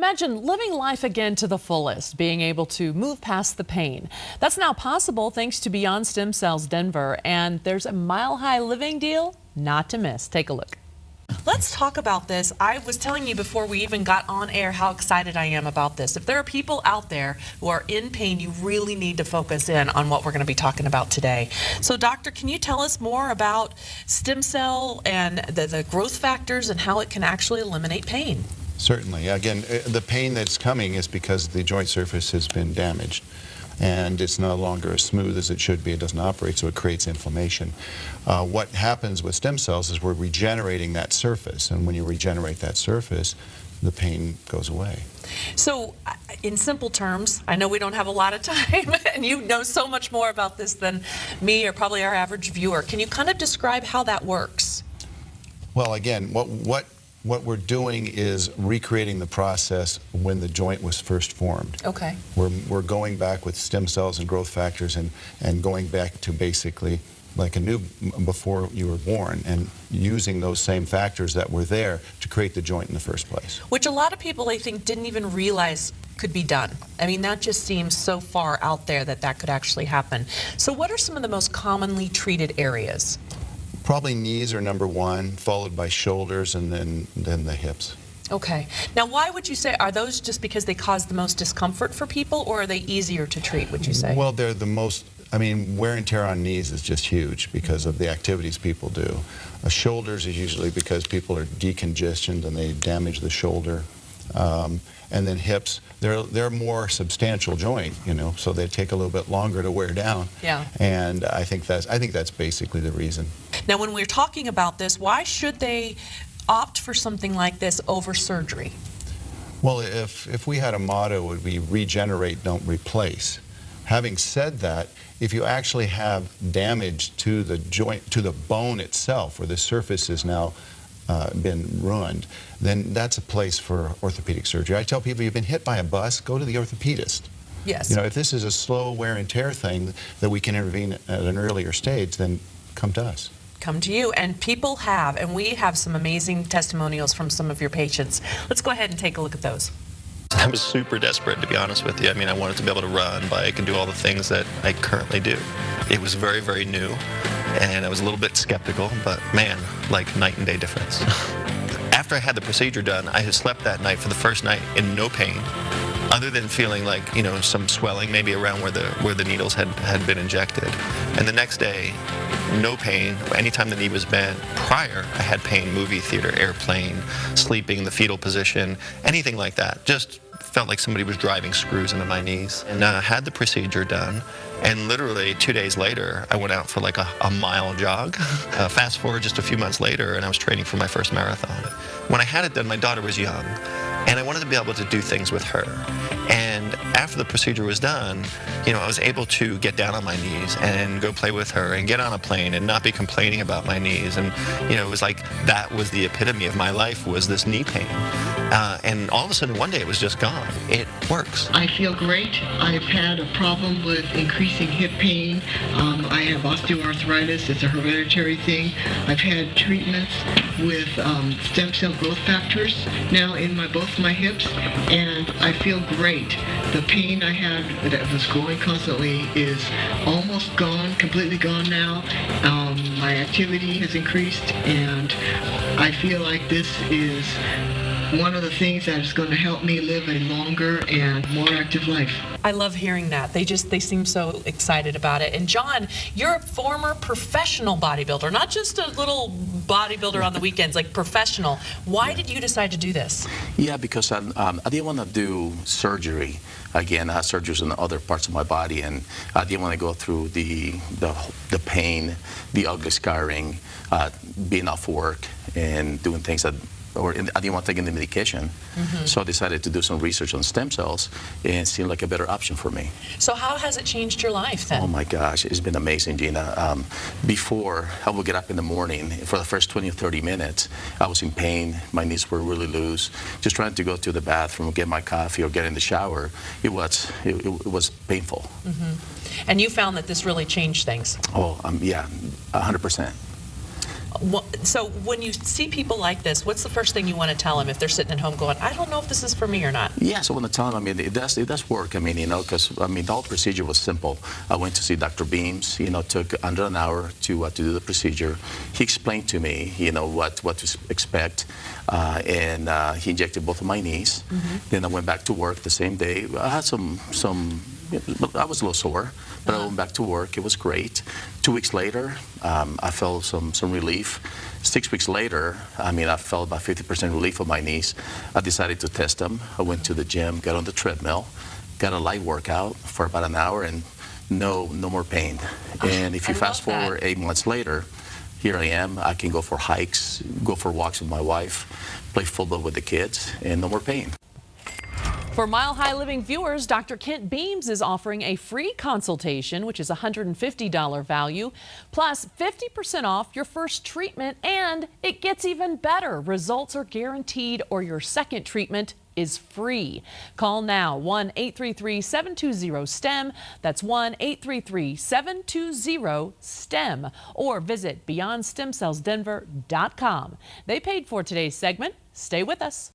Imagine living life again to the fullest, being able to move past the pain. That's now possible thanks to Beyond Stem Cells Denver, and there's a mile-high living deal not to miss. Take a look. Let's talk about this. I was telling you before we even got on air how excited I am about this. If there are people out there who are in pain, you really need to focus in on what we're going to be talking about today. So, doctor, can you tell us more about stem cell and the growth factors and how it can actually eliminate pain? Certainly. Again, the pain that's coming is because the joint surface has been damaged and it's no longer as smooth as it should be. It doesn't operate, so it creates inflammation. What happens with stem cells is we're regenerating that surface, and when you regenerate that surface, the pain goes away. So, in simple terms, I know we don't have a lot of time, and you know so much more about this than me or probably our average viewer. Can you kind of describe how that works? Well, again, what we're doing is recreating the process when the joint was first formed. Okay. We're going back with stem cells and growth factors and going back to basically like before you were born, and using those same factors that were there to create the joint in the first place. Which a lot of people, I think, didn't even realize could be done. I mean, that just seems so far out there that could actually happen. So what are some of the most commonly treated areas? Probably knees are number one, followed by shoulders, and then the hips. Okay. Now, why would you say, are those just because they cause the most discomfort for people, or are they easier to treat, would you say? Well, they're the most, I mean, wear and tear on knees is just huge because of the activities people do. Shoulders is usually because people are decongestioned and they damage the shoulder. And then hips, they're more substantial joint, you know, so they take a little bit longer to wear down. Yeah. And I think that's basically the reason. Now, when we're talking about this, why should they opt for something like this over surgery? Well, if we had a motto, it would be regenerate, don't replace. Having said that, if you actually have damage to the joint, to the bone itself, where the surface is now been ruined, then that's a place for orthopedic surgery. I tell people, you've been hit by a bus, go to the orthopedist. Yes. You know, if this is a slow wear and tear thing that we can intervene at an earlier stage, then come to us. Come to you, and people have, and we have some amazing testimonials from some of your patients. Let's go ahead and take a look at those. I was super desperate, to be honest with you. I mean, I wanted to be able to run, bike, and do all the things that I currently do. It was very, very new, and I was a little bit skeptical, but man, like night and day difference. After I had the procedure done, I had slept that night for the first night in no pain, other than feeling like, you know, some swelling maybe around where the needles had been injected. And the next day, no pain. Anytime the knee was bent. Prior, I had pain, movie theater, airplane, sleeping in the fetal position, anything like that. Just felt like somebody was driving screws into my knees. And had the procedure done, and literally 2 days later, I went out for like a mile jog. Fast forward just a few months later, and I was training for my first marathon. When I had it done, my daughter was young, and I wanted to be able to do things with her. And after the procedure was done, you know, I was able to get down on my knees and go play with her and get on a plane and not be complaining about my knees. And, you know, it was like that was the epitome of my life, was this knee pain. And all of a sudden, one day it was just gone. It works. I feel great. I've had a problem with increasing hip pain. I have osteoarthritis. It's a hereditary thing. I've had treatments with stem cell growth factors now in both my hips, and I feel great. The pain I had that was growing constantly is almost gone, completely gone now. My activity has increased, and I feel like this is one of the things that is going to help me live a longer and more active life. I love hearing that. They seem so excited about it. And John, you're a former professional bodybuilder, not just a little bodybuilder on the weekends, like professional. Why did you decide to do this? Yeah, because I didn't want to do surgery. Again, I had surgeries in other parts of my body, and I didn't want to go through the pain, the ugly scarring, being off work and doing things that, I didn't want to take any medication. So I decided to do some research on stem cells, and it seemed like a better option for me. So how has it changed your life then? Oh my gosh, it's been amazing, Gina. Before, I would get up in the morning. For the first 20 or 30 minutes, I was in pain. My knees were really loose. Just trying to go to the bathroom, get my coffee, or get in the shower, it was painful. And you found that this really changed things? Oh, yeah, 100%. So when you see people like this, what's the first thing you want to tell them if they're sitting at home going, I don't know if this is for me or not? Yeah, so when the time, I mean, it does work. I mean, because I mean, the whole procedure was simple. I went to see Dr. Beams. Took under an hour to do the procedure. He explained to me, what to expect, and he injected both of my knees. Then I went back to work the same day. I had some. I was a little sore, but I went back to work. It was great. 2 weeks later, I felt some relief. 6 weeks later, I mean, I felt about 50% relief on my knees. I decided to test them. I went to the gym, got on the treadmill, got a light workout for about an hour, and no more pain. And if you fast forward 8 months later, here I am. I can go for hikes, go for walks with my wife, play football with the kids, and no more pain. For Mile High Living viewers, Dr. Kent Beams is offering a free consultation, which is a $150 value, plus 50% off your first treatment, and it gets even better. Results are guaranteed, or your second treatment is free. Call now, 1-833-720-STEM. That's 1-833-720-STEM. Or visit BeyondStemCellsDenver.com. They paid for today's segment. Stay with us.